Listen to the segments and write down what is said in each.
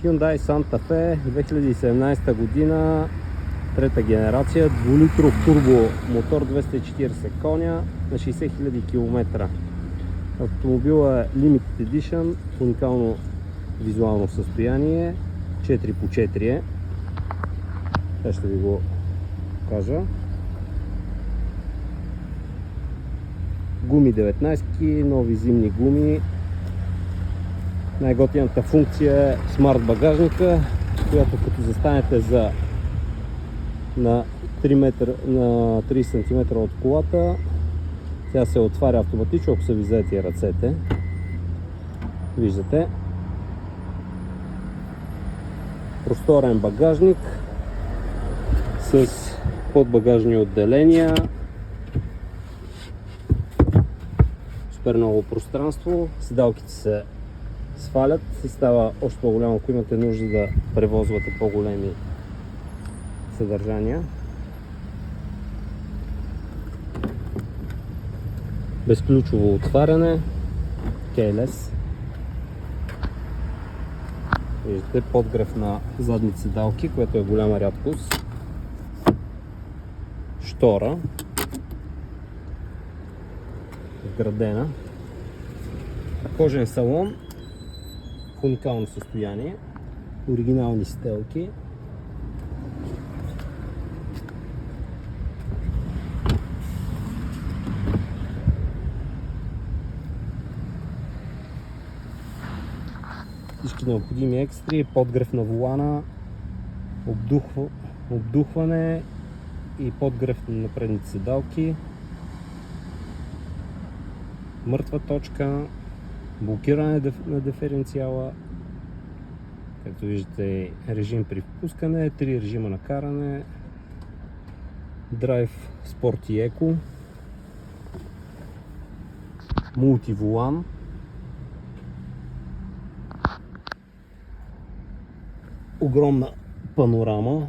Hyundai Santa Fe 2017 година, трета генерация, 2-литров турбо мотор, 240 коня на 60 000 км. Автомобила е Limited Edition, в уникално визуално състояние, 4x4 е. Сега ще ви го кажа. Гуми 19, нови зимни гуми. Най-готината функция е смарт багажника, която като застанете на 30 см от колата, тя се отваря автоматично, ако са ви заети ръцете. Виждате. Просторен багажник с подбагажни отделения. Супер много пространство. Седалките се свалят и става още по-голямо, ако имате нужда да превозвате по-големи съдържания. Безключово отваряне, keyless. Виждате подгрев на задните седалки, което е голяма рядкост. Штора, вградена. Кожен салон в уникално състояние. Оригинални стелки. Всички необходими екстри, подгрев на волана, обдухване и подгрев на предните седалки, мъртва точка, блокиране на диференциала, както виждате режим при впускане, 3 режима на каране, драйв, спорт и еко, мултиволан, огромна панорама,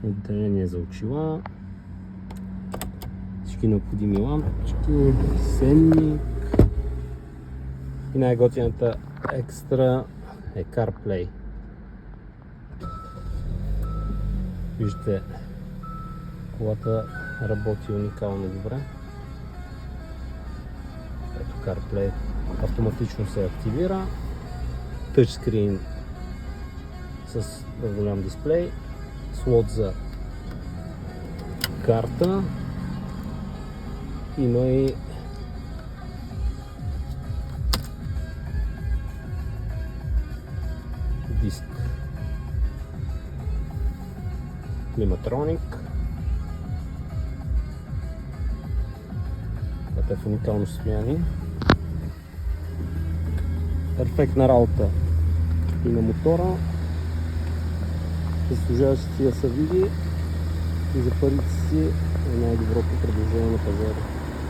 отделение за очила, всички необходими лампички, сенник и най-готината екстра е CarPlay. Виждате, колата работи уникално добре. Ето CarPlay автоматично се активира. Тъчскрин с голям дисплей, слот за карта, има и диск, климатроник. Това е в уникално състояние. Перфектна работа и на мотора. Заслужаващи си да се види и за парите си е най-доброто предложение на пазара.